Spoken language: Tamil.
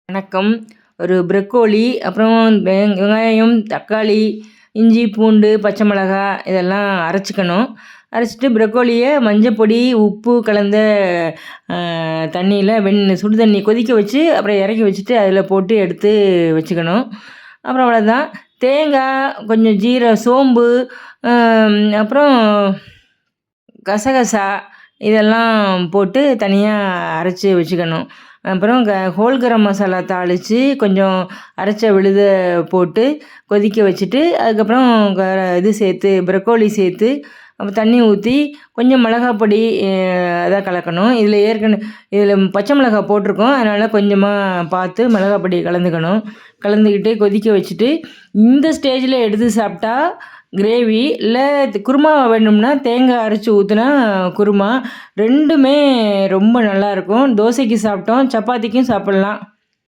வணக்கம். ஒரு ப்ரக்கோலி, அப்புறம் வெங்காயம், தக்காளி, இஞ்சி, பூண்டு, பச்சை மிளகாய் இதெல்லாம் அரைச்சிக்கணும். அரைச்சிட்டு ப்ரக்கோலிய மஞ்சப்பொடி, உப்பு கலந்த தண்ணியில் சுடு தண்ணி கொதிக்க வச்சு அப்புறம் இறக்கி வச்சுட்டு அதில் போட்டு எடுத்து வச்சுக்கணும். அப்புறம் அவ்வளோதான். தேங்காய், கொஞ்சம் சோம்பு, அப்புறம் கசகசா இதெல்லாம் போட்டு தனியாக அரைச்சி வச்சுக்கணும். அப்புறம் ஹோல் கரம் மசாலா தாளித்து கொஞ்சம் அரைச்ச விழுத போட்டு கொதிக்க வச்சுட்டு அதுக்கப்புறம் இது சேர்த்து ப்ரக்கோலி சேர்த்து அப்புறம் தண்ணி ஊற்றி கொஞ்சம் மிளகாய் பொடி அதான் கலக்கணும். இதில் பச்சை மிளகாய் போட்டிருக்கோம், அதனால் கொஞ்சமாக பார்த்து மிளகாய் பொடி கலந்துக்கணும். கலந்துக்கிட்டு கொதிக்க வச்சுட்டு இந்த ஸ்டேஜில் எடுத்து சாப்பிட்டா கிரேவி, இல்லை குருமா வேணும்னா தேங்காய் அரைச்சி ஊற்றினா குருமா. ரெண்டுமே ரொம்ப நல்லாயிருக்கும். தோசைக்கு சாப்பிட்டோம், சப்பாத்திக்கும் சாப்பிட்லாம்.